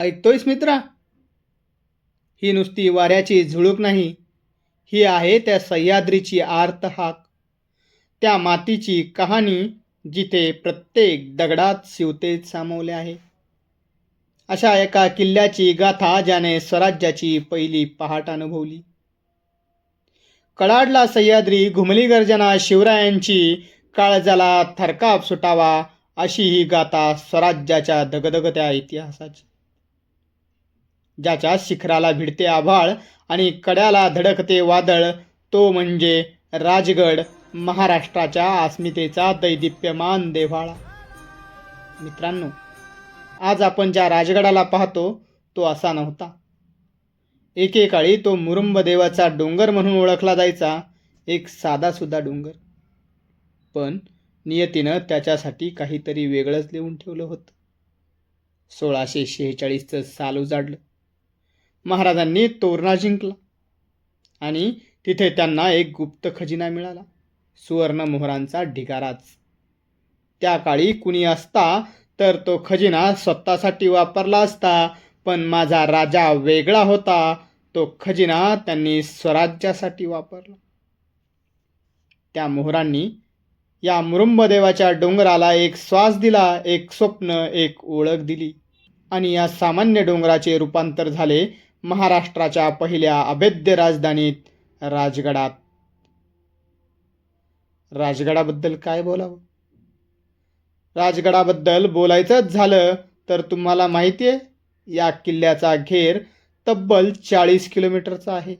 ऐकतोयस मित्रा? ही नुसती वाऱ्याची झुळूक नाही, ही आहे त्या सह्याद्रीची आर्त हाक, त्या मातीची कहाणी जिथे प्रत्येक दगडात शिवतेज सामावले आहे. अशा एका किल्ल्याची गाथा ज्याने स्वराज्याची पहिली पहाट अनुभवली. कडाडला सह्याद्री, घुमली गर्जना शिवरायांची, काळजाला थरकाप सुटावा अशी ही गाथा स्वराज्याच्या दगदगत्या इतिहासाची. ज्याच्या शिखराला भिडते आभाळ आणि कड्याला धडकते वादळ, तो म्हणजे राजगड, महाराष्ट्राच्या अस्मितेचा दैदिप्यमान देव्हाळा. मित्रांनो, आज आपण ज्या राजगडाला पाहतो तो असा नव्हता. एकेकाळी तो मुरुंब देवाचा डोंगर म्हणून ओळखला जायचा, एक साधासुद्धा डोंगर. पण नियतीनं त्याच्यासाठी काहीतरी वेगळंच लिहून ठेवलं होतं. 1646चं साल उजाडलं. महाराजांनी तोरणा जिंकला आणि तिथे त्यांना एक गुप्त खजिना मिळाला, सुवर्ण मोहरांचा ढिगाराच. त्या काळी कुणी असता तर तो खजिना स्वतःसाठी वापरला असता, पण माझा राजा वेगळा होता. तो खजिना त्यांनी स्वराज्यासाठी वापरला. त्या मोहरांनी या मुरुंबदेवाच्या डोंगराला एक श्वास दिला, एक स्वप्न, एक ओळख दिली. आणि या सामान्य डोंगराचे रूपांतर झाले महाराष्ट्राच्या पहिल्या अभेद्य राजधानीत, राजगडात. राजगडाबद्दल काय बोलावं? राजगडाबद्दल बोलायचंच झालं तर तुम्हाला माहिती आहे, या किल्ल्याचा घेर तब्बल 40 किलोमीटरचा आहे.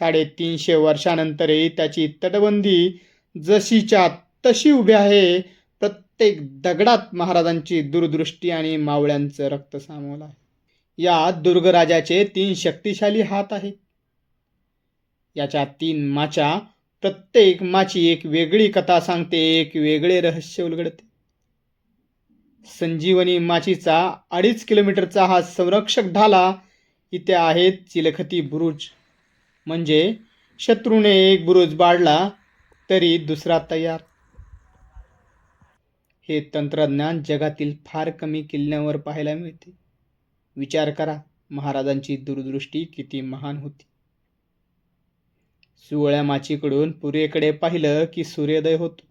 350 वर्षानंतरही त्याची तटबंदी जशीच्या तशी उभी आहे. प्रत्येक दगडात महाराजांची दूरदृष्टी आणि मावळ्यांचं रक्त सामावलं आहे. या दुर्गराजाचे 3 शक्तिशाली हात आहेत. याच्या 3 माच्या, प्रत्येक माची एक वेगळी कथा सांगते, एक वेगळे रहस्य उलगडते. संजीवनी माचीचा 2.5 किलोमीटरचा हा संरक्षक ढाला. इथे आहेत चिलखती बुरुज, म्हणजे शत्रूने एक बुरुज बाळला तरी दुसरा तयार. हे तंत्रज्ञान जगातील फार कमी किल्ल्यांवर पाहायला मिळते. विचार करा, महाराजांची दूरदृष्टी किती महान होती. सुवळ्या माचीकडून पूर्वेकडे पाहिलं की सूर्योदय होतो.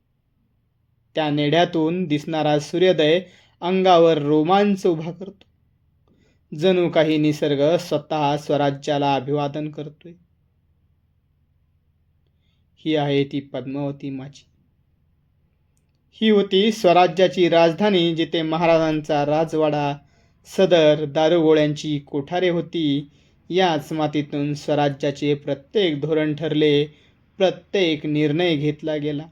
त्या नेढ्यातून दिसणारा सूर्योदय अंगावर रोमांच उभा करतो, जणू काही निसर्ग स्वतः स्वराज्याला अभिवादन करतोय. ही आहे ती पद्मावती माची. ही होती स्वराज्याची राजधानी, जिथे महाराजांचा राजवाडा, सदर, दारुगोळ्यांची कोठारे होती. याच मातीतून स्वराज्याचे प्रत्येक धोरण ठरले, प्रत्येक निर्णय घेतला गेला.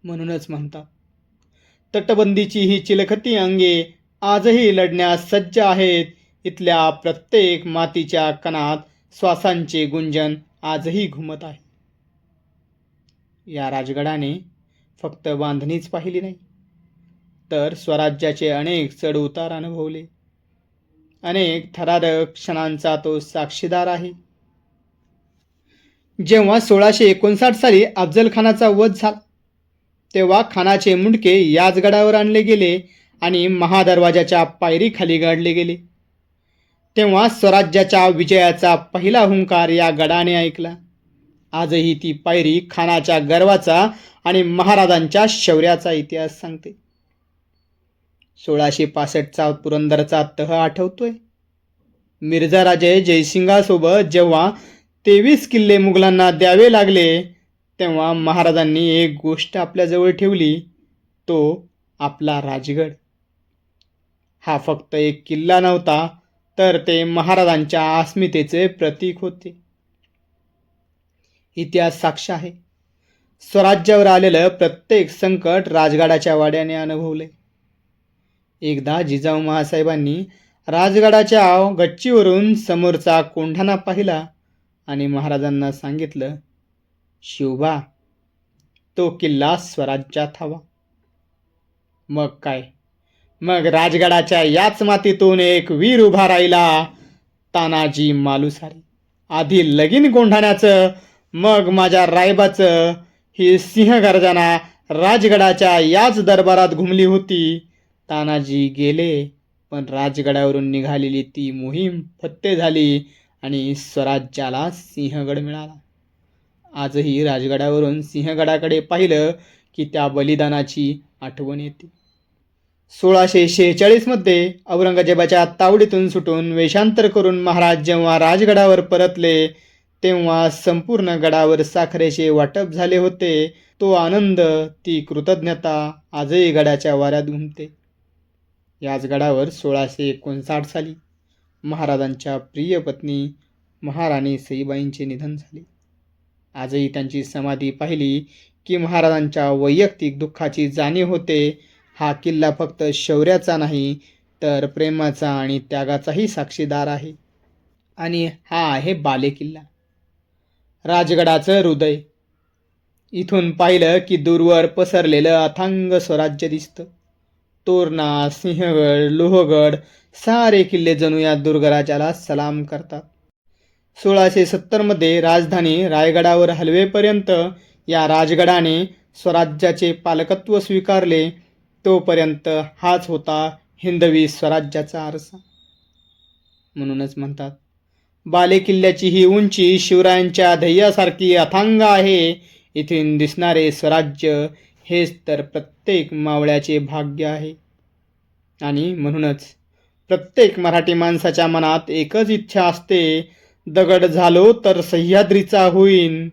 म्हणूनच म्हणतात, तटबंदीची ही चिलखती अंगे आजही लढण्यास सज्ज आहेत. इथल्या प्रत्येक मातीच्या कणात श्वासांचे गुंजन आजही घुमत आहे. या राजगडाने फक्त बांधणीच पाहिली नाही, तर स्वराज्याचे अनेक चढउतार अनुभवले. अनेक थरारक क्षणांचा तो साक्षीदार आहे. जेव्हा 1659 साली अफजल खानाचा वध झाला, तेव्हा खानाचे मुंडके याच गडावर आणले गेले आणि महादरवाजाच्या पायरीखाली गाडले गेले. तेव्हा स्वराज्याच्या विजयाचा पहिला हुंकार या गडाने ऐकला. आजही ती पायरी खानाच्या गर्वाचा आणि महाराजांच्या शौर्याचा इतिहास सांगते. 1665चा पुरंदरचा तह आठवतोय. मिर्झा राजे जयसिंगासोबत जेव्हा 23 किल्ले मुघलांना द्यावे लागले, तेव्हा महाराजांनी एक गोष्ट आपल्याजवळ ठेवली, तो आपला राजगड. हा फक्त एक किल्ला नव्हता, तर ते महाराजांच्या अस्मितेचे प्रतीक होते. इतिहास साक्ष आहे, स्वराज्यावर आलेलं प्रत्येक संकट राजगडाच्या वाड्याने अनुभवले. एकदा जिजाऊ महासाहेबांनी राजगडाच्या गच्चीवरून समोरचा कोंढाणा पाहिला आणि महाराजांना सांगितलं, शिवबा, तो किल्ला स्वराज्यात हवा. मग काय, मग राजगडाच्या याच मातीतून एक वीर उभा राहिला, तानाजी मालुसरे. आधी लगीन कोंढाण्याचं, मग माझ्या रायबाचं. ही सिंहगर्जना राजगडाच्या याच दरबारात घुमली होती. तानाजी गेले, पण राजगडावरून निघालेली ती मोहीम फत्ते झाली आणि स्वराज्याला सिंहगड मिळाला. आजही राजगडावरून सिंहगडाकडे पाहिलं की त्या बलिदानाची आठवण येते. 1646 मध्ये औरंगजेबाच्या तावडीतून सुटून वेषांतर करून महाराज जेव्हा राजगडावर परतले, तेव्हा संपूर्ण गडावर साखरेचे वाटप झाले होते. तो आनंद, ती कृतज्ञता आजही गडाच्या वाऱ्यात घुमते. याच गडावर 1659 साली महाराजांच्या प्रिय पत्नी महाराणी सईबाईंचे निधन झाले. आजही त्यांची समाधी पाहिली की महाराजांच्या वैयक्तिक दुःखाची जाणीव होते. हा किल्ला फक्त शौर्याचा नाही, तर प्रेमाचा आणि त्यागाचाही साक्षीदार आहे. आणि हा आहे बालेकिल्ला, राजगडाचं हृदय. इथून पाहिलं की दूरवर पसरलेलं अथांग स्वराज्य दिसतं. तोरणा, सिंहगड, लोहगड सारे किल्ले जणू या दुर्गराजाला सलाम करतात. 1670 मध्ये राजधानी रायगडावर हलवेपर्यंत या राजगडाने स्वराज्याचे पालकत्व स्वीकारले. तोपर्यंत हाच होता हिंदवी स्वराज्याचा आरसा. म्हणूनच म्हणतात, बालेकिल्ल्याची ही उंची शिवरायांच्या ध्येयासारखी अथांग आहे. इथून दिसणारे स्वराज्य हेच तर प्रत्येक मावळ्याचे भाग्य आहे. आणि म्हणूनच प्रत्येक मराठी माणसाच्या मनात एकच इच्छा असते, दगड झालो तर सह्याद्रीचा होईन,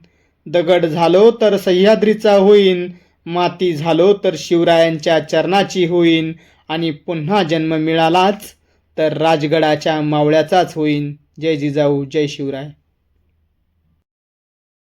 दगड झालो तर सह्याद्रीचा होईन, माती झालो तर शिवरायांच्या चरणाची होईन, आणि पुन्हा जन्म मिळालाच तर राजगडाच्या मावळ्याचाच होईन. जय जिजाऊ, जय शिवराय.